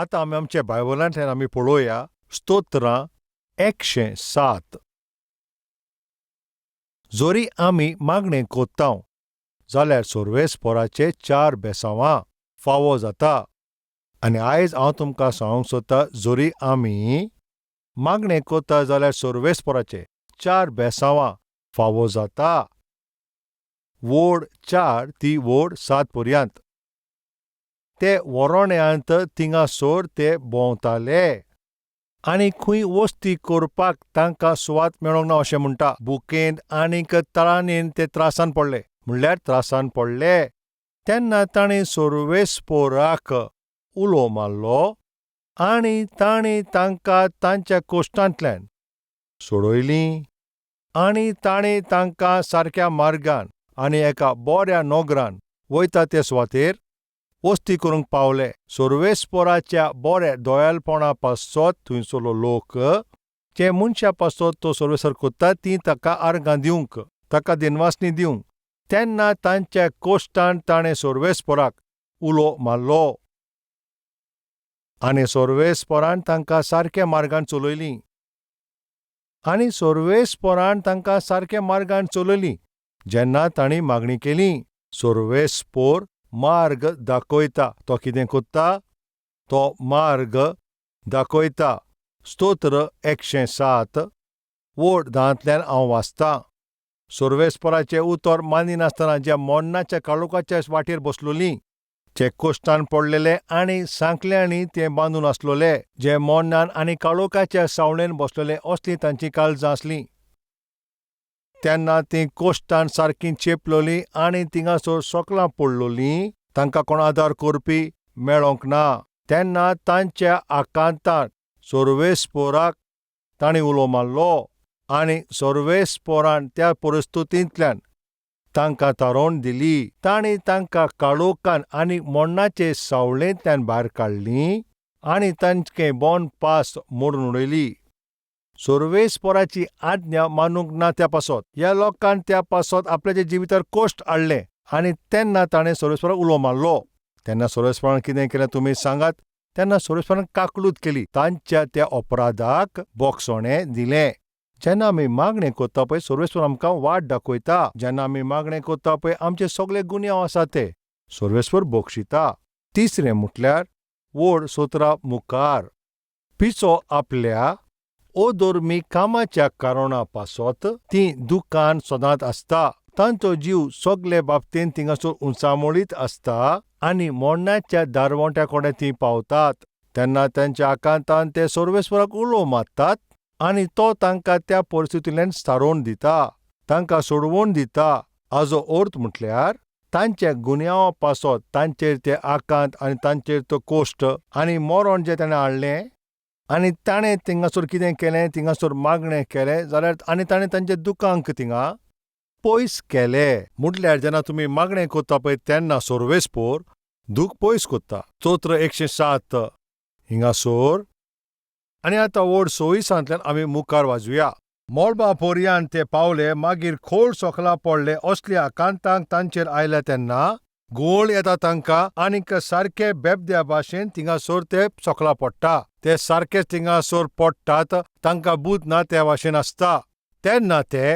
आतां आमी आमच्या बायबलांतल्यान आमी पळोवया स्तोत्रां 107. जोरी आमी मागणें कोत्तांव जाल्यार सोर्वेस्पोराचे 4 बेसांवां फावो जाता. आनी आयज हांव तुमकां सांगूंक सोदतां, जोरी आमी मागणें कोत्ता जाल्यार सोर्वेस्पोराचे 4 बेसांवां फावो जाता. वोड 4 ती वोड 7 पर्यंत. ते वरोण्यांत थिंगासोर ते भोंवताले आनी खंय वस्ती करपाक तांकां सुवात मेळोंक ना अशें म्हणटा. बुकेंत आनीक तळांनीन ते त्रासान पडले. तेन्ना ताणें सोर्वेस्पोराक उलो मारलो आनी ताणें तांकां तांच्या कोश्टांतल्यान सोडयलीं आनी ताणें तांकां सारक्या मार्गान आनी एका बऱ्या नोगरान वयता ते सुवातेर वस्ती करूंक पावले. सोर्वेस्पोराच्या बऱ्या दोयालपणा पासत थंयसरलो लोक जे मनशा पासत तो सोर्वेस्पोर कोत्ता ती ताका आर्गां दिवंक, ताका दिनवासनी दिवंक. तेन्ना तांच्या कोश्टांत ताणें सोर्वेस्पोराक उलो मारलो आनी सोर्वेस्पोरान तांकां सारक्या मार्गान चलयलीं. आनी सोर्वेस्पोरान तांकां सारक्या मार्गान चलयलीं. जेन्ना तांणी मागणी केली, सोर्वेस्पोर मार्ग दाखयता. तो कितें कोत्ता? तो मार्ग दाखयता. स्तोत्र 107 वोड 10तल्यान हांव वाचतां. सोर्वेस्पोराचें उतर मानिनासतना ज्या मोडणाच्या काळोखाच्या वाटेर बसलोलीं, जे कोश्टान पडलेले आनी सांकल्यांनी ते बांदून आसलोले, जे मोडणान आनी काळोखाच्या सावळेन बसलेले असलीं तांचीं काळजां आसलीं. तेन्ना तीं कोश्टान सारकीं चेपलोलीं आनी थिंगासोर सोकलां पडलोलीं, तांकां कोण आदार करपी मेळोंक ना. तेन्ना तांच्या आकांतान सोर्वेस्पोराक तांणी उलो मारलो आनी सोर्वेस्पोरान त्या परिस्थितींतल्यान तांकां तारोवन दिली. तांणी तांकां काळोखान आनी मोडणाचे सावळेंतल्यान भायर काडलीं आनी तांचें बोन पास मोडून उडयली. सोर्वेस्पोराची आज्ञा मानूंक ना त्या पासत. ह्या लोकान त्या पासत आपल्याच्या जिवितार कोश्ट हाडले आनी तेन्ना ताणें सोर्वेस्पोराक उलो मारलो. तेन्ना सोर्वेस्पोरान कितें केलें तुमी सांगात? तेन्ना सोर्वेस्पोरान काकलूत केली. तांच्या त्या अपराधाक बोगसोणें दिलें. जेन्ना आमी मागणें कोत्ता पळय, सोर्वेस्पोर आमकां वाट दाखयता. जेन्ना आमी मागणें कोत्ता पळय, आमचे सगळे गुन्यांव आसा ते सोर्वेस्पोर बोगशिता. तिसरें म्हटल्यार वोड 17 मुखार. पिचो आपल्या अधर्मी कामाच्या कारणा पासत तीं दुखान सदांच आसता. तांचो जीव सगळे बाबतींत थिंगासोर उंचामोळीत आसता आनी मोडण्याच्या दारवंट्या कडेन तीं पावतात. तेन्ना तांच्या आकांतान ते सोर्वेस्पोराक उलो मारतात आनी तो तांकां त्या परिस्थितींतल्यान सारोवन दिता, तांकां सोडवून दिता. हाजो अर्थ म्हटल्यार तांच्या गुन्यांवा पासत तांचेर ते आकांत आनी तांचेर तो कोश्ट आनी मरण जें ताणें हाडलें आनी ताणें थिंगासोर कितें केलें, थिंगासोर मागणें केलें जाल्यार आनी ताणें तांच्या दुखांक थिंगा पयस केलें. म्हटल्यार जेन्ना तुमी मागणें कोत्ता पळय तेन्ना सोर्वेस्पोर दूख पयस कोत्ता. स्तोत्र 107 हिंगासोर. आनी आतां वोड 26तल्यान आमी मुखार वाजूया. मोळबा पर्यंत ते पावले, मागीर खोल सोकलां पडले असल्या आकांतांक तांचेर आयल्या तेन्ना घुंवळ येता तांकां आनीक सारके बेबद्या भाशेन थिंगासोर ते सोकलां पडटा. ते सारकेच थिंगासोर पडटात, तांकां बूद ना त्या भाशेन आसता. तेन्ना ते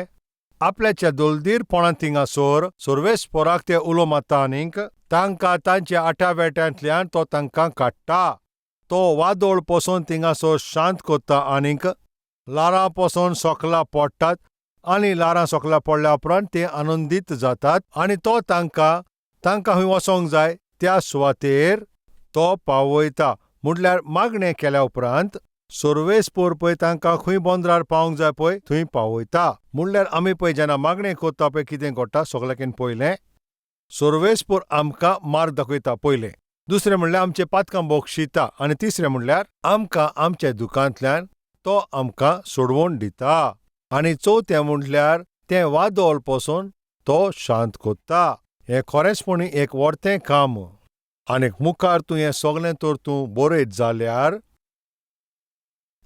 आपल्याच्या दोलदीरपणान थिंगासोर सोर्वेस्पोराक ते उलो मारता आनीक तांकां तांच्या आटावेट्यांतल्यान तो तांकां काडटा. तो वादोळ पसून थिंगासोर शांत कोत्ता आनीक लारां पसून सोकलां पडटात आनी लारां सोकलां पडल्या उपरांत ते आनंदीत जातात आनी तो तांकां खंय वचोंक जाय त्या सुवातेर तो पावयता. म्हटल्यार मागणें केल्या उपरांत सोर्वेस्पोर पळय तांकां खंय बोंद्रार पावंक जाय पळय थंय पावयता. म्हटल्यार आमी पळय जेन्ना मागणें कोत्ता पळय कितें घडटा सगळ्याकीन पयलें सोर्वेस्पोर आमकां मार्ग दाखयता पयलें. दुसरें म्हणल्यार आमचें पातकां बोगशिता आनी तिसरें म्हणल्यार आमकां आमच्या दुखांतल्यान तो आमकां सोडवून दिता. आनी चवथें म्हटल्यार तें वादोळ पसून तो शांत कोत्ता. हें खरेंचपणी एक व्हडलें काम. आनीक मुखार तूं हें सगळें तर तूं बरयत जाल्यार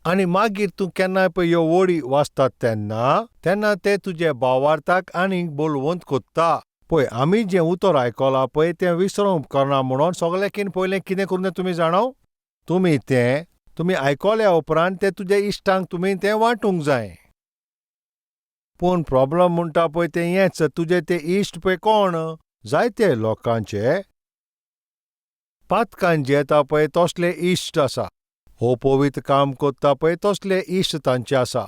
आनी मागीर तूं केन्नाय पळय ह्यो वोडी वाचतात तेन्ना ते तुजे भावार्थाक आनीक बोलवंत कोत्ता. पळय आमी जें उतर आयकलां पळय तें विसरूंक उपकारना म्हणून सगळ्याकीन पयलें कितें करूं तें तुमी जाणो? तुमी आयकल्या उपरांत ते तुज्या इश्टांक तुमी तें वांटूंक जाय. पूण प्रॉब्लम म्हणटा पळय तें हेंच, तुजे ते इश्ट पळय कोण? जायते लोकांचे पातकान जियेता पळय तसले इश्ट आसा. पवित्र काम कोत्ता पळय तसले इश्ट तांचे आसा.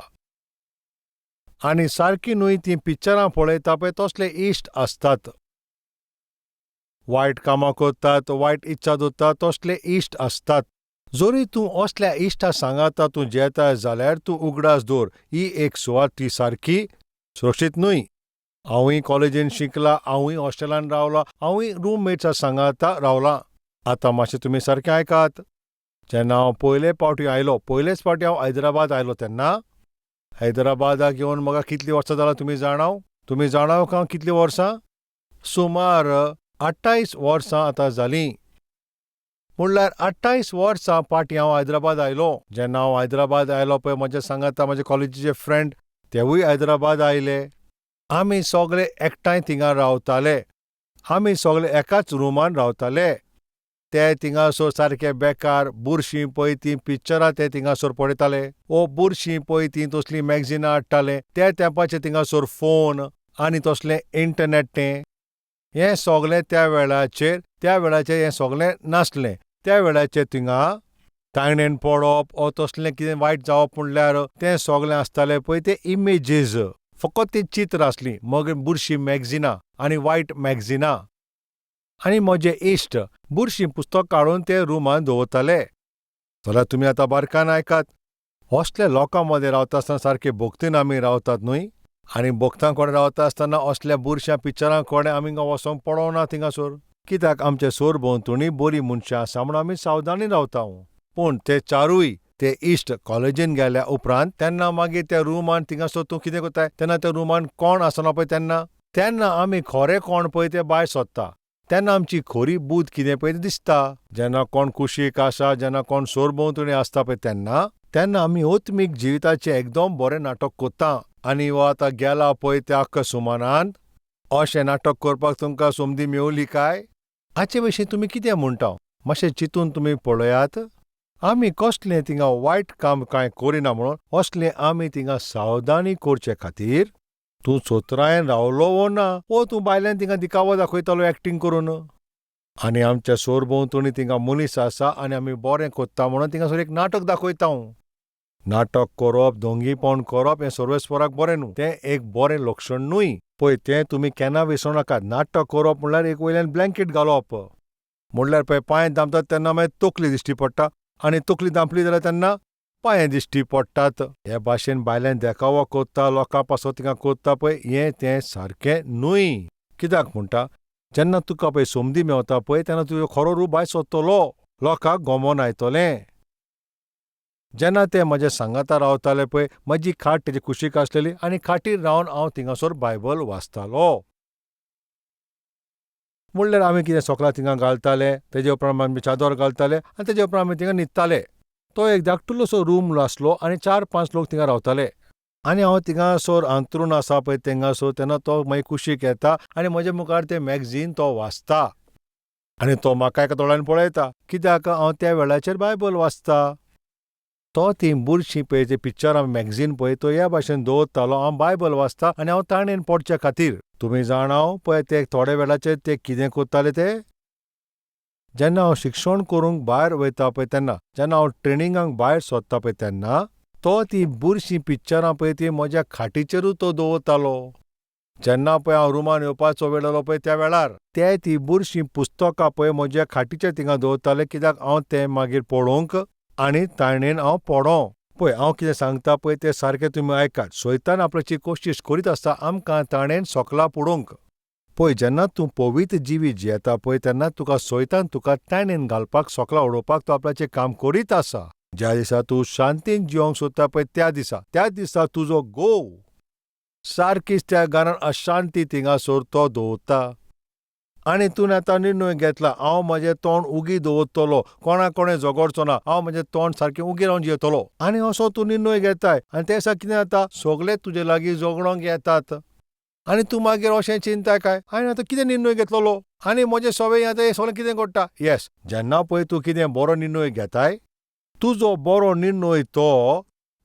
आनी सारकी न्हय तीं पिक्चरां पळयता पळय तसले इश्ट आसतात. वायट कामां कोत्तात, वायट इच्छा दवरतात तसले इश्ट आसतात. जोरी तूं असल्या इश्टा सांगाता तूं जियेता जाल्यार तूं उगडास दवर, ही एक सुवात ती सारकी सुरक्षीत न्हय. हांवूय कॉलेजीन शिकला, हांवूय हॉस्टेलान रावला, हांवूय रूममेट्सा सांगाता रावलां. आतां मातशें तुमी सारकें आयकात. जेन्ना हांव पयलेच फावटी हांव हैदराबाद आयलो तेन्ना हैदराबादाक येवन म्हाका कितलीं वर्सां जालां तुमी जाणाव का कितलीं वर्सां? सुमार 28 वर्सां आतां जालीं. म्हणल्यार 28 वर्सां फाटीं हांव हैदराबाद आयलो. जेन्ना हांव हैदराबाद आयलो पळय म्हजे सांगाता म्हजे कॉलेजीचे फ्रेंड तेवूय हैदराबाद आयले. आमी सगळे एकठांय थिंगां रावताले. आमी सगळे एकाच रुमान रावताले. ते थिंगासोर सारके बेकार बुरशीं पळय तीं पिक्चरां ते थिंगासोर पळयताले. बुरशीं पळय तीं तसलीं मॅगझिनां हाडटाले. त्या तेंपाचे थिंगासोर फोन आनी तसलें इंटरनेट हें सगळें त्या वेळाचेर हें सगळें नासलें. त्या वेळाचेर थिंगां तायणेन पडप तसलें कितें वायट जावप म्हणल्यार तें सगळें आसतालें पळय ते इमेजीस. फकत ती चित्र आसलीं. मग बुरशीं मॅगझिनां आनी वायट मॅगझिनां. आनी म्हजे इश्ट बुरशीं पुस्तक काडून ते रुमान दवरताले. जाल्यार तुमी आतां बारकान आयकात. असल्या लोकां मदें रावता आसतना सारके भोगतीन आमी रावतात न्हय. आनी भोगतां कडेन रावता आसतना असल्या बुरश्या पिक्चरां कडेन आमी वचोंक पडोना थिंगासोर. कित्याक आमचे सोर भोंवतणी बरीं मनशां आसा म्हूण आमी सावधानी रावता. पूण ते चारूय ते इश्ट कॉलेजीन गेल्या उपरांत तेन्ना मागीर त्या रुमान थिंगासोर तूं कितें कोत्ताय तेन्ना त्या रुमान कोण आसना पळय तेन्ना आमी खरें कोण पळय तें भायर सोदता. तेन्ना आमची खरी बूद कितें पळय दिसता. जेन्ना कोण कुशीक आसा, जेन्ना कोण सोर भोंवतणी आसता पळय तेन्ना आमी ओत्मीक जिविताचें एकदम बरें नाटक कोत्ता. आनी हो आतां गेला पळय त्या आख्ख्या सुमानांत अशें नाटक करपाक तुमकां सोमदी मेवली काय? हाचे विशीं तुमी कितें म्हणटा? मातशें चिंतून तुमी पळयात. आमी कसलें थिंगां वायट काम कांय करिना म्हणून असलें आमी थिंगां सावधानी करचे खातीर तूं सोत्रायेन रावलो वो ना, तूं भायल्यान थिंगां दिखावो दाखयतालो एक्टींग करून. आनी आमच्या सोर भोंवतणी थिंगां मनीस आसा आनी आमी बरें कोत्ता म्हणून थिंगासोर एक नाटक दाखयता. नाटक करप, दोंगीपण करप हें सर्वेस्पराक बरें न्हू. तें एक बरें लक्षण न्हय. पळय तें तुमी केन्ना विसरूं नाकात. नाटक करप म्हणल्यार एक वयल्यान ब्लँकेट घालप. म्हणल्यार पळय पांय दामतात तेन्ना मागीर तकली दिश्टी पडटा आनी तकली दांपली जाल्यार तेन्ना पांय दिश्टी पडटात. हे भाशेन भायल्यान देखावो कोत्ता, लोकां पासो थिंगां कोत्ता पळय हें तें सारकें न्हय. कित्याक म्हणटा? जेन्ना तुका पळय सोमदी मेवता पळय तेन्ना तुजो खरो रूप भायर सोदतलो, लोकांक गोमोन आयतलें. जेन्ना ते म्हजे सांगाता रावताले पळय म्हजी खाट तेजी कुशीक आसलेली आनी खाटीर रावन हांव थिंगासोर बायबल वाचतालो. म्हणल्यार आमी कितें सोकला थिंगां घालताले, तेजे उपरांत आमी चादर घालताले आनी तेजे उपरांत आमी थिंगां न्हिदताले. तो एक धाकटुलोसो रूम आसलो आनी 4-5 लोक थिंगां रावताले. आनी हांव थिंगासोर अंथरूण आसा पळय थिंगासोर तेन्ना तो मागीर कुशीक येता आनी म्हजे मुखार तें मॅगझीन तो वाचता. आनी तो म्हाका एका दोळ्यान पळयता. कित्याक हांव त्या वेळाचेर बायबल वाचता. तो ती बुरशीं पळय तें पिक्चरां मॅगझीन पळय तो ह्या भाशेन दवरतालो. हांव बायबल वाचता आनी हांव ताणेन पडचे खातीर. तुमी जाणाव पळय ते थोड्या वेळाचेर ते कितें कोत्ताले ते? जेन्ना हांव शिक्षण करूंक भायर वयता पळय तेन्ना, जेन्ना हांव ट्रेनिंगाक भायर सोदता पळय तेन्ना तो ती बुरशीं पिक्चरां पळय ती म्हज्या खाटीचेरूच तो दवरतालो. जेन्ना पळय हांव रुमान येवपाचो वेळ जालो पळय त्या वेळार ते ती बुरशीं पुस्तकां पळय म्हज्या खाटीचेर थिंगां दवरताले. कित्याक हांव तें मागीर पळोवंक आनी ताणेन हांव पडों. पळय हांव कितें सांगता पळय तें सारकें तुमी आयकात. सैतान आपल्याची कोशिश करीत आसता आमकां ताणेन सोकला पडोवंक. पळय जेन्ना तूं पवित्र जिवीत जियेता पळय तेन्ना तुका सैतान तुका ताणेन घालपाक सोकला उडोवपाक तो आपल्याचें काम करीत आसा. ज्या दिसा तूं शांतीन जिवंक सोदता पळय त्या दिसा तुजो घोव सारकीच त्या घरान अशांती थिंगासोर तो दवरता. आनी तूं आतां निर्णय घेतला हांव म्हजें तोंड उगी दवरतलों, कोणा झगडचो ना, हांव म्हजें तोंड सारकें उगी रावन जियेतलों. आनी असो तूं निर्णय घेताय आनी ते दिसा कितें जाता? सगळे तुजे लागीं झगडोंक येतात. आनी तूं मागीर अशें चिंताय काय हांवें आतां कितें निर्णय घेतलोलो आनी म्हजे सवय आतां हें सगळें कितें घडटा? येस, जेन्ना पळय तूं कितें बरो निर्णय घेताय तुजो बरो निर्णय तो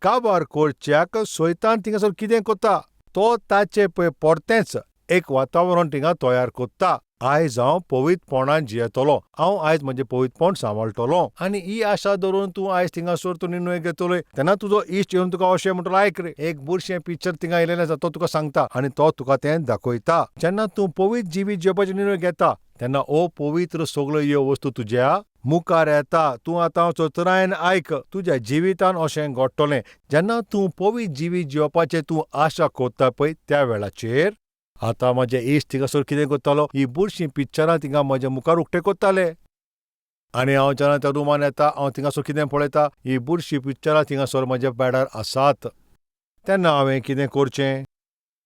काबार करच्याक सैतान थिंगासर कितें करता तो ताचे पळय परतेंच एक वातावरण थिंगा तयार करता. आयज हांव पवित्रपणान जियेतलों, हांव आयज म्हजें पवित्रपण सांबाळटलों, आनी ही आशा धरून तूं आयज थिंगासर तूं निर्णय घेतलोय तेन्ना तुजो इश्ट येवन तुका अशें म्हणटलो, आयक रे, एक बुरशें पिक्चर थिंगा आयलेलें आसा, तो तुका सांगता आनी तो तुका तें दाखयता. जेन्ना तूं पवित्र जिवीत जिवपाचो निर्णय घेता तेन्ना ओ पवित्र सगळ्यो ह्यो वस्तू तुज्या मुखार येता. तूं आतां चतुरायेन आयक, तुज्या जिवितान अशें घडटलें. जेन्ना तूं पवित्र जिवीत जिवपाचें तूं आशा करता पळय त्या वेळाचेर आतां म्हजे इश्ट थिंगासर कितें करतालो, ही बुरशीं पिक्चरां थिंगा म्हज्या मुखार उक्तें करताले. आनी हांव जेन्ना त्या रुमान येता हांव थिंगासर कितें पळयता, ही बुरशीं पिक्चरां थिंगासर म्हज्या बॅडार आसात. तेन्ना हांवें कितें करचें?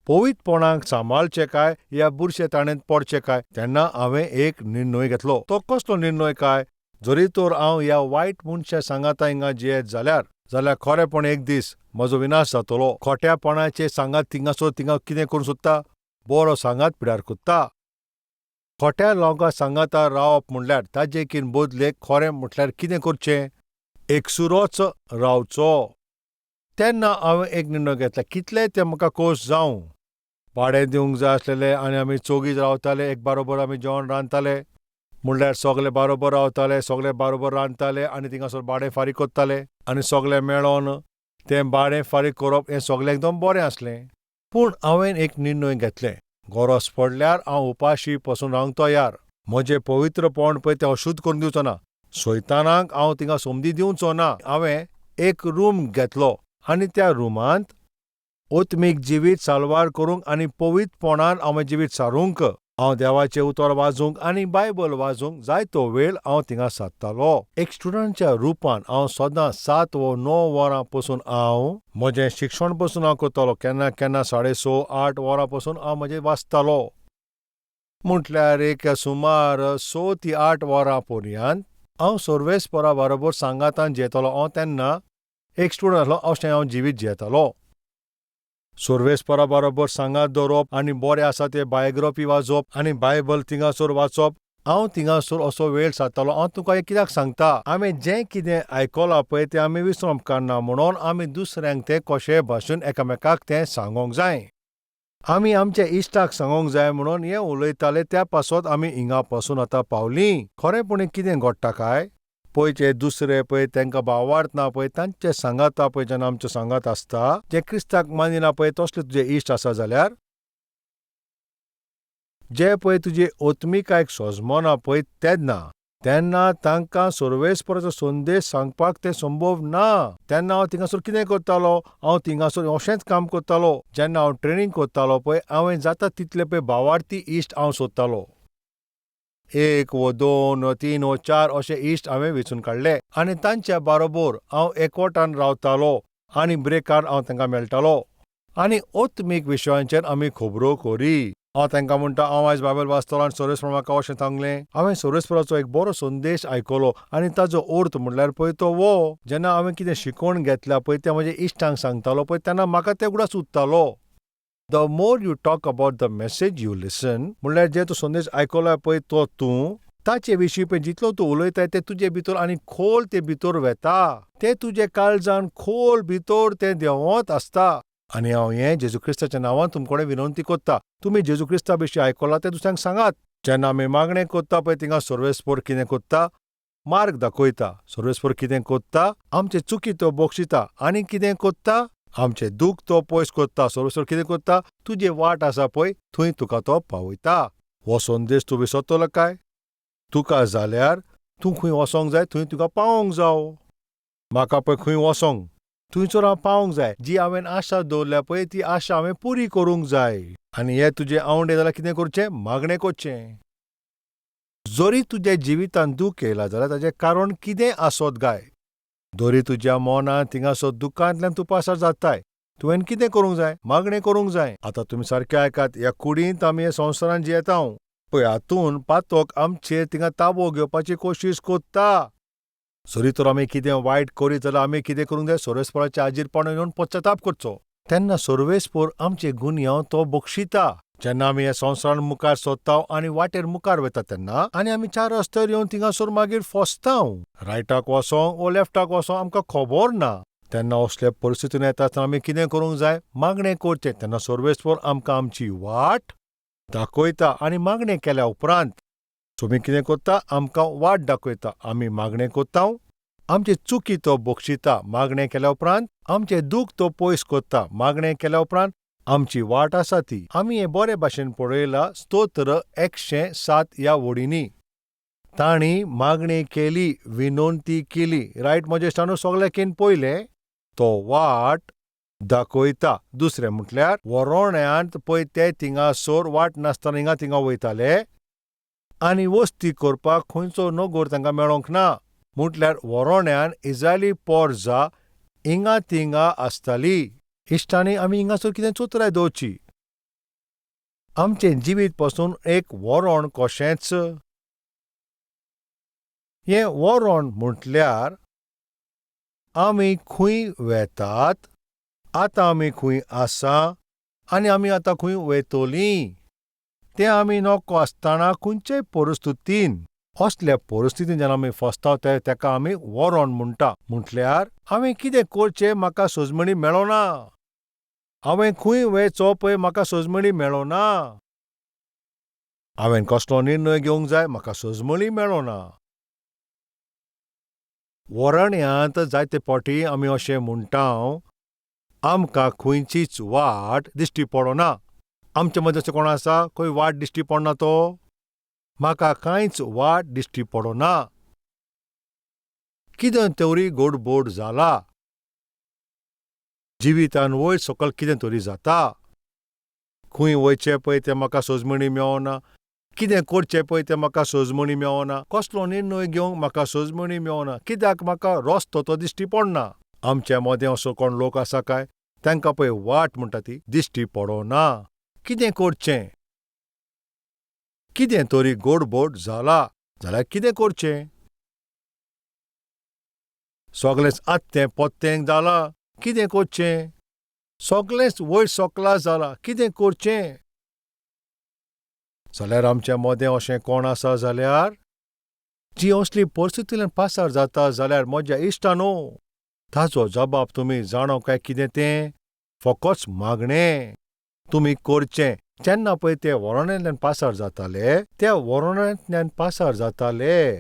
पवित्रपणाक सांबाळचें काय ह्या बुरशेताणेंत पडचें काय? तेन्ना हांवें एक निर्णय घेतलो. तो कसलो निर्णय काय? जरी तर हांव ह्या वायट मनशा सांगाता हिंगा जियेत जाल्यार खरेपण एक दीस म्हजो विनाश जातलो. खोट्यापणाचे सांगात थिंगासर थिंगा कितें करूं सोदता? बरो सांगात पिड्यार करता. खोट्या लोकां सांगाता रावप म्हणल्यार ताजेकीन बदलेक खरें म्हटल्यार कितें करचें? एकसुरोच रावचो. तेन्ना हांवें एक निर्णय घेतला, कितले ते म्हाका खोस जावं, भाडें दिवंक जाय आसलेलें आनी आमी चोगीच रावताले, एक बारोबर आमी जेवण रांदताले, म्हणल्यार सगळे बारोबर रावताले, सगळे बारोबर रांदताले आनी थिंगासर भाडें फारीक करताले आनी सगळे मेळोन तें भाडें फारीक करप हें सगळें एकदम बरें आसलें. पूण हांवें एक निर्णय घेतलें, गरज पडल्यार हांव उपाशी पासून रावंक तयार. म्हजें पवित्रपण पळय तें अशुध्द करून दिवचो ना, सैतानाक हांव थिंगा संदी दिवचो ना. हांवें एक रूम घेतलो आनी त्या रुमांत ओत्मीक जिवीत साल्वार करूंक आनी पवित्रपणान हांवें जिवीत सारूंक, हांव देवाचें उतर वाचूंक आनी बायबल वाचूंक जायतो वेळ हांव थिंगा सारतालो. एक स्टुडंटच्या रुपान हांव सदां 7 वा 9 वरां पासून हांव म्हजें शिक्षण पासून हांव करतालो. केन्ना केन्ना 6:30 8 वरां पासून हांव म्हजें वाचतालो. म्हटल्यार एक सुमार 6 ते 8 वरां पर्यंत हांव सर्वेस्परा बरोबर सांगातान जियेतालो. हांव तेन्ना एक स्टुडंट आसलो, अशें हांव जिवीत जियेतालो. सर्वेस्परा बरोबर सांगात दवरप आनी बरें आसा ते बायोग्राफी वाचप आनी बायबल थिंगासर वाचप. हांव थिंगासर असो वेळ सारतालो. हांव तुका कित्याक सांगता, आमी जें कितें आयकलां पळय तें आमी विसरूंक उपकारना, म्हणून आमी दुसऱ्यांक तें कशे भाशेन एकामेकाक तें सांगोंक जाय. आमी आमच्या इश्टाक सांगोंक जाय म्हणून हें उलयताले त्या पासत आमी हिंगा पासून आतां पावलीं. खरेंपणी कितें घडटा काय, पयचे दुसरे पळय तांकां भावार्थ ना पळय तांचे सांगाता पळय, जेन्ना आमचें सांगात आसता, जे क्रिस्ताक मानिना पळय तसले तुजे इश्ट आसा जाल्यार, जे पळय तुजी ओत्मिकायक सोजमना पळय तेन्ना तांकां सर्वेस्पराचो संदेश सांगपाक तें संभव ना. तेन्ना हांव थिंगासर कितें करतालो, हांव थिंगासर अशेंच काम करतालो. जेन्ना हांव ट्रेनिंग करतालो पळय, हांवें जाता तितले पळय भावार्थी इश्ट हांव सोदतालो. 1 वा 2 वा 3 वा 4 अशे इश्ट हांवें वेंचून काडले आनी तांच्या बरोबर हांव एकवटान रावतालो आनी ब्रेकार हांव तांकां मेळटालो आनी ओत्मीक विशयांचेर आमी खबरो करी. हांव तांकां म्हणटा, हांव आयज बायबल वाचतलो आनी सर्वेस्पर म्हाका अशें सांगलें. हांवें सर्वेस्पराचो एक बरो संदेश आयकलो आनी ताजो अर्थ म्हणल्यार पळय तो वो. जेन्ना हांवें कितें शिकोवन घेतल्या पळय तें म्हज्या इश्टांक सांगतालो पळय तेन्ना म्हाका तें उगडास उरतालो. The more you talk about the message you listen, म्हणल्यार जे तूं संदेश आयकला पळय तो तूं ताचे विशीं पळय जितलो तूं उलयताय तें तुजे भितर आनी खोल ते भितर वेता. तें तुजे काळजान खोल भितर तें देंवत आसता. आनी हांव हें जेजू क्रिस्ताच्या नांवान तुमकोडे विनंती करता, तुमी जेजू क्रिस्ता विशीं आयकलां तें दुसऱ्यांक सांगात. जेन्ना आमी मागणें करता पळय थिंगा सर्वेस्पर कितें करता, मार्ग दाखयता. सर्वेस्पर कितें करता, आमचे चुकी तो बक्षिता आनी कितें करता, आमचें दूख तो पयस करता. सर्वेस्पर कितें करता, तुजी वाट आसा पळय थंय तुका तो पावयता. हो संदेश तूं विसरतलो काय? तुका जाल्यार तूं खंय वचोंक जाय थंय तुका पावोंक जावो. म्हाका पळय खंय वचोंक, थंयसर हांव पावोंक जाय. जी हांवें आशा दवरल्या पळय ती आशा हांवें पुरी करूंक जाय. आनी हें तुजें आवडे जाल्यार कितें करचें, मागणें करचें. जरी तुज्या जिवितांत दूख येयला जाल्यार ताचें कारण कितें आसत गाय. जरी तुज्या मनांत थिंगासर दुखांतल्यान तूं पासार जाताय, तुवें कितें करूंक जाय, मागणें करूंक जाय. आतां तुमी सारकें आयकात, ह्या कुडींत आमी हे संवसारांत जियेता पळय हातून पातोक आमचेर थिंगा ताबो घेवपाची कोशिश करता. जरी तर आमी कितें वायट करीत जाल्यार आमी कितें करूंक जाय, सर्वेस्पराच्या आजीरपणान येवन पश्चाताप करचो. तेन्ना सर्वेस्पर आमचे गुन्यांव तो बक्षिता. जेन्ना आमी ह्या संवसारान मुखार सोदता आनी वाटेर मुखार वता तेन्ना आनी आमी 4 रस्त्यार येवन थिंगासोर मागीर फसतांव. रायटाक वसोंक वो लेफ्टाक वसोंक आमकां खबर ना. तेन्ना असले परिस्थितीन येता आसतना आमी कितें करूंक जाय? मागणें करचें. तेन्ना सर्वेस्पर आमकां आमची वाट दाखयता आनी मागणें केल्या उपरांत तुमी कितें करता? आमकां वाट दाखयता. आमी मागणें कोत्ता, आमचे चुकी तो बक्षिता मागणें केल्या उपरांत, आमचें दूख तो पयस कोत्ता मागणें केल्या उपरांत, आमची वाट आसा ती. आमी हें बरे भाशेन पळयलां स्तोत्र 107 ह्या वडींनी. तांणी मागणी केली, विनोवणी केली. रायट मजेस्टानू सगळ्याकीन पयलें तो वाट दाखयता. दुसरें म्हटल्यार वरोण्यांत पळय ते थिंगासोर वाट नासतना हिंगा थिंगा वयताले आनी वस्ती करपाक खंयचो नगोर तांकां मेळोंक ना. म्हटल्यार वरोण्यान इस्रायली पोरजां हिंगा थिंगा आसताली. इश्टांनी आमी हिंगासोर कितें चुत्राय दवरची. आमचें जिवीत पासून एक वरोण कशेंच. हें वरोण म्हटल्यार आमी खंय वेतात, आतां आमी खंय आसा आनी आमी आतां खंय वयतलीं. तें आमी नॉको आसतना खंयचेय परिस्थितीन असल्या परिस्थितीन जेन्ना आमी फसता तेका आमी वरोण म्हणटा. म्हटल्यार हांवें कितें करचें म्हाका सोजमणी मेळना. हांवें खंय वयचो पळय म्हाका सोजमणी मेळना. हांवें कसलो निर्णय घेवंक जाय म्हाका सोजमणी मेळना. वरण्यांत जायते फावटी आमी अशें म्हणटाव, आमकां खंयचीच वाट दिश्टी पडना. आमचे मदीं असो कोण आसा खंय वाट दिश्टी पडना तो? म्हाका कांयच वाट दिश्टी पडना. कितें तरी गडबड जाला. जिवितान वयर सकयल कितें तरी जाता. खंय वयचें पळय तें म्हाका सोजमणी मेळना. कितें करचें पळय तें म्हाका सोजमणी मेळना. कसलो निर्णय घेवंक म्हाका सोजमणी मेळना. कित्याक म्हाका रस्तो तो दिश्टी पडना. आमच्या मदें असो कोण लोक आसा काय? तांकां पळय वाट म्हणटा ती दिश्टी पडना. कितें करचें? कितें तरी गडबड जाला जाल्यार कितें करचें? सगळेंच आत्तें पत्तें जालां. कितें करचें? सगळेंच वयर सकला जालां. कितें करचें? जाल्यार आमच्या मदें अशें कोण आसा जाल्यार जी असली परिस्थितींतल्यान पासार जाता जाल्यार म्हज्या इश्टांनो, ताचो जबाब तुमी जाणो काय कितें तें? फकत मागणें. तुमी करचें. जेन्ना पळय ते वरोण्यांतल्यान पासार जाताले, त्या वरोण्यांतल्यान पासार जाताले.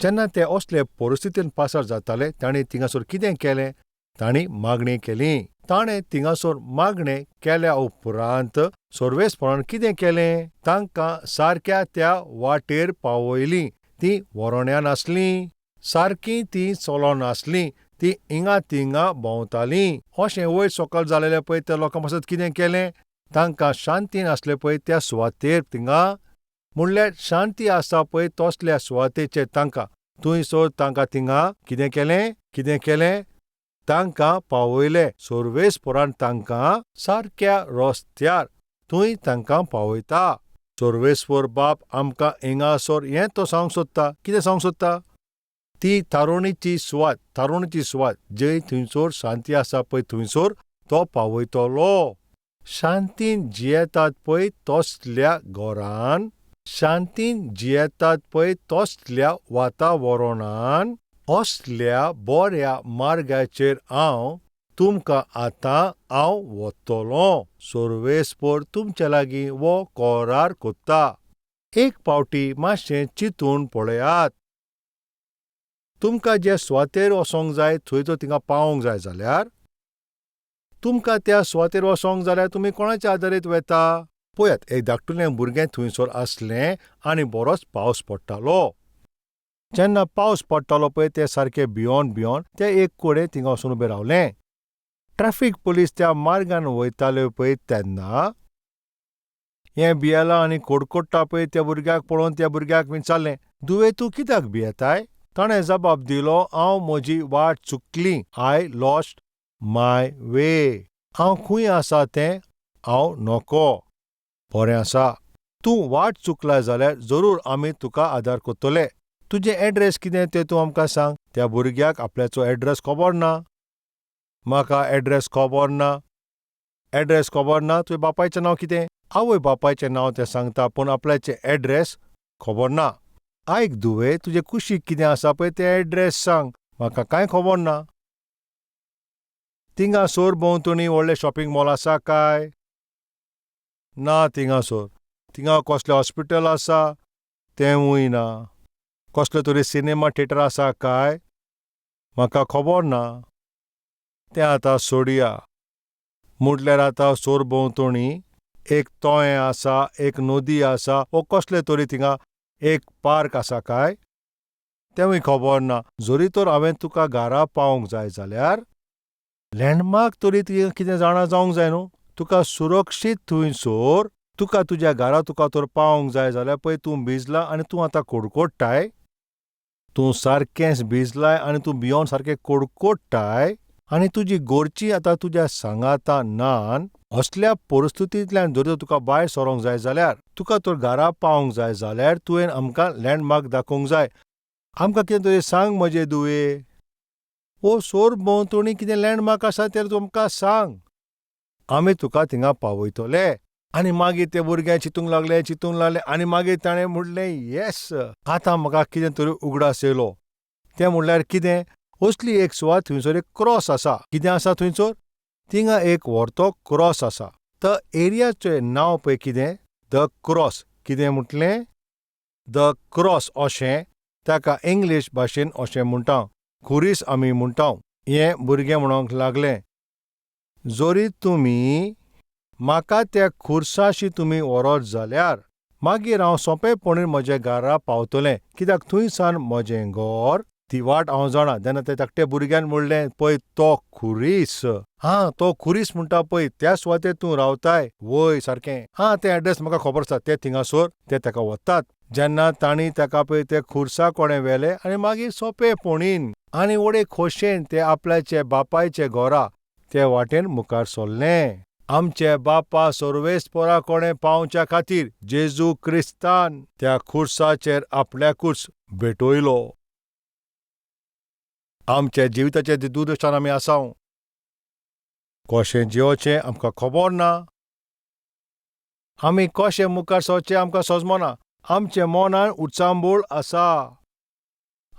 जेन्ना ते असले परिस्थितीन पासार जाताले, तांणी थिंगासोर कितें केलें? तांणी मागणी केली. ताणें थिंगासोर मागणें केल्या उपरांत सर्वेस्परान कितें केलें? तांकां सारक्या त्या वाटेर पावयलीं. तीं वरोण्यां नासलीं. सारकीं तीं चलोन आसलीं. तीं हिंगा थिंगा भोंवतालीं. अशें वयर सकयल जालेलें पळय त्या लोकां पासत कितें केलें? तांकां शांतीन आसलें पळय त्या सुवातेर थिंगा, म्हणल्यार शांती आसा पळय तसल्या सुवातेचेर तांकां थंयसर तांकां थिंगा कितें केलें? तांकां पावयलें. सर्वेस्परान तांकां सारक्या रस्त्यार थंय तांकां पावयता. सर्वेस्पर बाब आमकां हिंगासर हें तो सांगूंक सोदता. कितें सांगूंक सोदता? ती तारुणीची सुवात जंय थंयसर शांती आसा पळय थंयसर तो पावयतलो. शांतीन जियेतात पळय तसल्या घरान, शांतीन जियेतात पळय तसल्या वातावरणान, असल्या बऱ्या मार्गाचेर तुमकां आतां वतलों. सर्वेस्पर तुमचे लागीं वो करार कोत्ता. एक फावटी मातशें चिंतून पळयात. तुमकां जे सुवातेर वसोंक जाय थंय तो थिंगा पावोंक जाय जाल्यार, तुमकां त्या सुवातेर वसोंक जाल्यार तुमी कोणाच्या आदारीत वेता? पळयात, एक धाकटुलें भुरगें थंयसर आसलें आनी बरोच पावस पडटालो. जेन्ना पावस पडटालो पळय ते सारकें भियोन ते एक कडेन थिंगा वचून उबें रावलें. ट्रॅफिक पुलीस त्या मार्गान वयताल्यो पळय तेन्ना हें भियेलां आनी कडकडटा पळय त्या भुरग्याक पळोवन त्या भुरग्याक विचारलें, "दुवे तूं कित्याक भियेताय?" ताणें जबाब दिलो, "हांव म्हजी वाट चुकलीं. I lost my way. हांव खंय आसा तें हांव नोको." बरें आसा. तूं वाट चुकला जाल्यार जरूर आमी तुका आदार करतले. तुजें एड्रेस कितें तें तूं आमकां सांग. त्या भुरग्याक आपल्याचो एड्रेस खबर ना. म्हाका एड्रेस खबर ना. तुवें बापायचें नांव कितें? आवय बापायचें नांव तें सांगता पूण आपल्याचें एड्रेस खबर ना. आयक दुवे, तुजे कुशीक कितें आसा पळय तें एड्रेस सांग, म्हाका कांय खबर ना. थिंगा सोर भोंवतणी व्हडलें शॉपिंग मॉल आसा काय? ना थिंगासोर. थिंगा कसलें हॉस्पिटल आसा? तेंवूय ना. कसलो तरी सिनेमा थिएटर आसा काय? म्हाका खबर ना. तें आतां सोडया. म्हटल्यार आतां सोर भोंवतणी एक तोंय आसा, एक नदी आसा, वो कसलें तरी थिंगा एक पार्क आसा काय? तेंवूय खबर ना. जोरी तर हांवें तुका घरा पावोंक जाय जाल्यार लँडमार्क तरी तुवें कितें जाणा जावंक जाय न्हू. तुका सुरक्षीत थंयसोर तुका तुज्या घरा तुका तर पावोंक जाय जाल्यार पळय तूं भिजला आनी तूं आतां कोडकोडटाय. तूं सारकेंच भिजलाय आनी तूं भियोन सारकें कोडकोडटाय आनी तुजीं घरचीं आतां तुज्या सांगातां नान. असल्या परिस्थितींतल्यान जर तुका भायर सरोंक जाय जाल्यार, तुका तर घरा पावोंक जाय जाल्यार तुवें आमकां लँडमार्क दाखोवंक जाय. आमकां कितें तरी सांग म्हजे दुवे. वो सोर भोंवतणी कितें लँडमार्क आसा तें तूं आमकां सांग. आमी तुका थिंगा पावयतले. आनी मागीर ते भुरगे चिंतूंक लागले आनी मागीर ताणें म्हणलें, येस, आतां म्हाका कितें तरी उगडास येयलो. तें म्हणल्यार कितें? असली एक सुवात थंयसर एक क्रॉस आसा. कितें आसा थंयसर? थिंगा एक व्हरतो क्रॉस आसा. तो एरियाचें नांव पळय कितें? The cross. कितें म्हटलें? द क्रॉस अशें ताका इंग्लीश भाशेन अशें म्हणटा. खुरीस आमी म्हणटाव. हें भुरगें म्हणोंक लागलें. जोरी तुमी म्हाका त्या खुर्साशी तुमी व्हरोत जाल्यार मागीर हांव सोंपेपणीं म्हज्या घरा पावतलें, कित्याक थंयसान म्हजें घर, ती वाट हांव जाणा. तेन्ना त्या धाकट्या भुरग्यान म्हणलें, पळय तो खुरीस. हां, तो खुरीस म्हणटा पळय त्या सुवातेर तूं रावताय? वय, सारकें. हां, तें एड्रेस म्हाका खबर आसा. ते थिंगासोर ते ताका व्हरतात. जेन्ना तांणी ताका पळय ते खुर्सा कोणें व्हेलें आनी मागीर सोंपेपणीन आनी वडे खोशयेन ते आपल्याचे बापायचे घरा ते वाटेन मुखार सरलें. आमचे बापा सर्वेस्परा कोणें पावच्या खातीर जेजू क्रिस्तान त्या खुर्साचेर आपल्याकूच भेटयलो. आमच्या जिविताचे दिदूदशान आमी आसाव. कशें जियोचें आमकां खबर ना. आमी कशें मुखार सरचें आमकां समजना. आमचे मनान उचांबूळ आसा.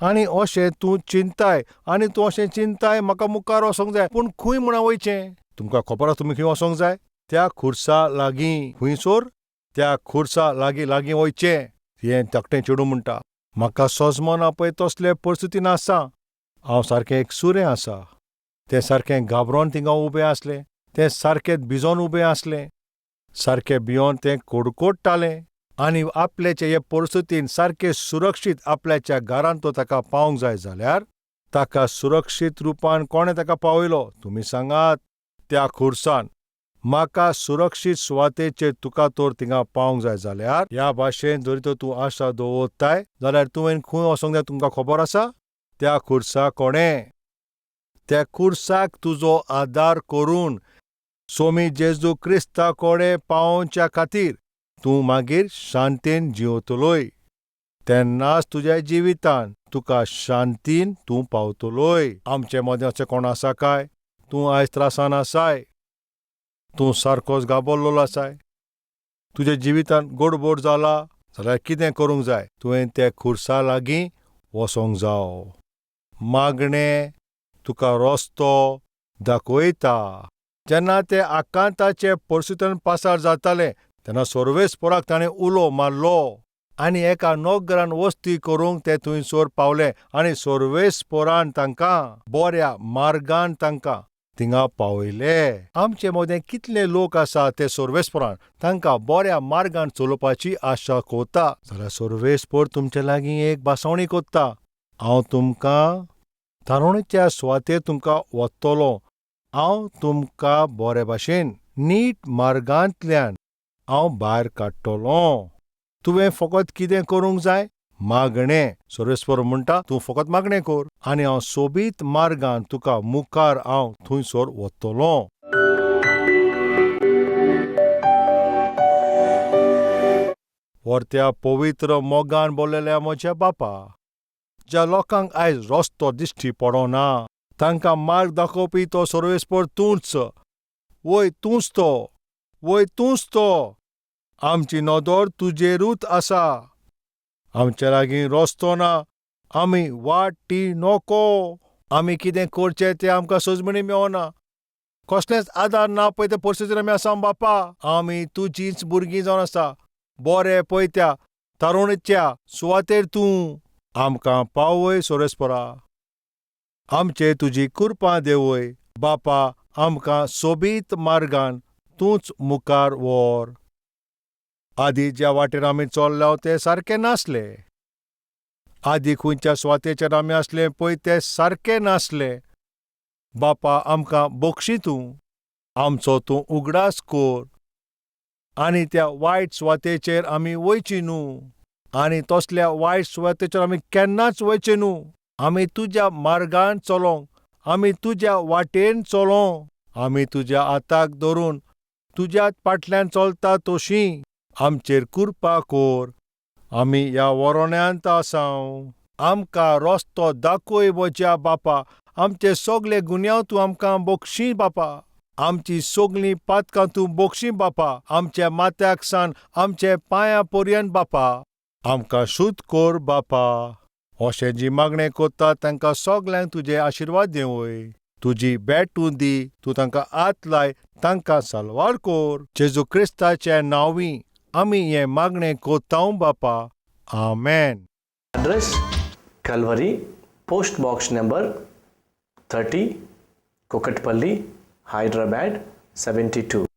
आनी अशें तूं चिंताय आनी तूं अशें चिंताय म्हाका मुखार वचोंक जाय, पूण खंय म्हणा वयचें? तुमकां खबर आसा तुमी खंय वचोंक जाय? त्या खुर्सा लागीं. खंयसोर? त्या खुर्सा लागीं लागीं वयचें. हें धाकटें चेडूं म्हणटा. म्हाका सजमना पळय तसले परिस्थितीन आसा. हांव सारकें एक सुरें आसा. तें सारकें घाबरोन थिंगा उबें आसलें. तें सारकें भिजोन उबें आसलें. सारकें भियोन तें कोडकोडटालें. आनी आपल्याचे हे परिस्थितीन सारकें सुरक्षीत आपल्याच्या घरांत तो ताका पावोंक जाय जाल्यार ताका सुरक्षीत रुपान कोणें ताका पावयलो? तुमी सांगात. त्या खुर्सान. म्हाका सुरक्षीत सुवातेचेर तुका तर थिंगा पावोंक जाय जाल्यार ह्या भाशेन जरी तर तूं आशा दवरताय जाल्यार तुवें खंय वचोंक जाय तुमकां खबर आसा? त्या खुर्साक कोणें? त्या खुर्साक तुजो आदार करून सोमी जेजू क्रिस्ता कोडे पावोवच्या खातीर तूं मागीर शांतेन जिवतलोय. तेन्नाच तुज्या जिवितान तुका शांतीन तूं पावतलोय. आमचे मदें अशें कोण आसा काय? तूं आयज त्रासान आसाय. तूं सारकोच घाबरलेलो आसाय. तुज्या जिवितान गडबड जाला जाल्यार कितें करूंक जाय? तुवें त्या खुर्सा लागीं वचोंक जाय. मागणें तुका रस्तो दाखयता. जेन्ना ते आकांताचे परिस्थितीन पासार जाताले तेन्ना सर्वेस्पराक ताणें उलो मारलो आनी एका नोकरान वस्ती करूंक ते थंयसर पावले आनी सर्वेस्परान तांकां बऱ्या मार्गान तांकां थिंगा पावयले. आमचे मदें कितले लोक आसा ते सर्वेस्परान तांकां बऱ्या मार्गान चलोवपाची आशा कोता जाल्यार सर्वेस्पर तुमचे लागीं एक भासावणी कोत्ता. हांव तुमकां थारोवणेच्या सुवातेर तुमकां व्हरतलों. हांव तुमकां बरे भाशेन नीट मार्गांतल्यान हांव भायर काडटलों. तुवें फकत कितें करूंक जाय? मागणें. सर्वेस्पर म्हणटा तूं फकत मागणें कर आनी हांव सोबीत मार्गान तुका मुखार हांव थंयसर व्हरतलों. व्हरत्या पवित्र मोगान बोललेल्या म्हज्या बापा, ज्या लोकांक आयज रस्तो दिश्टी पडोना तांकां मार्ग दाखोवपी तो सर्वेस्पर तूंच. वय तूंच तो. वय तूंच तो. आमची नदर तुजेरूच आसा. आमच्या लागीं रस्तो ना, आमी वाट ती नोको. आमी कितें करचें तें आमकां सजमणी मेळना. कसलेंच आदार ना पळय ते परिस्थितीन आमी आसा बापा. आमी तुजींच भुरगीं जावन आसा. बरें पळयत्या तरुणच्या सुवातेर तूं आमकां पावय सोरेस्परा. आमचेर तुजी कृपा देवय बापा. आमकां सोबीत मार्गान तूंच मुखार व्हर. आदीं ज्या वाटेर आमी चल्ल्या तें सारकें नासलें. आदीं खंयच्या सुवातेचेर आमी आसले पळय तें सारकें नासलें. बापा आमकां बक्षी तूं. आमचो तूं उगडास कर. आनी त्या वायट सुवातेचेर आमी वयची न्हू. आनी तसल्या वायट सुवातेचेर आमी केन्नाच वयचे न्हू. आमी तुज्या मार्गान चलोंक, आमी तुज्या वाटेन चलों. आमी तुज्या हाताक धरून तुज्याच फाटल्यान चलता तशीं आमचेर कृपा कर. आमी ह्या वरोण्यांत आसां. आमकां रस्तो दाखय म्हज्या बापा. आमचे सगळे गुन्यांव तूं आमकां बक्षी बापा. आमची सगळीं पातकां तूं बक्षी बापा. आमच्या माथ्याक सावन आमच्या पांयां पर्यंत बापा. आमकां शुद्ध कर बापा. अशें जी मागणें करतात तांकां सगल्यांक तुजे आशिर्वाद देवय. तुजी भेटूं दी. तूं तांकां हात लाय. तांकां साल्वार कर. जेजू क्रिस्ताच्या नांवीं आमी हें मागणें कोत्तांव बापा. आमेन. Address Calvary, Post Box number 30, Kokatpalli, Hyderabad 72.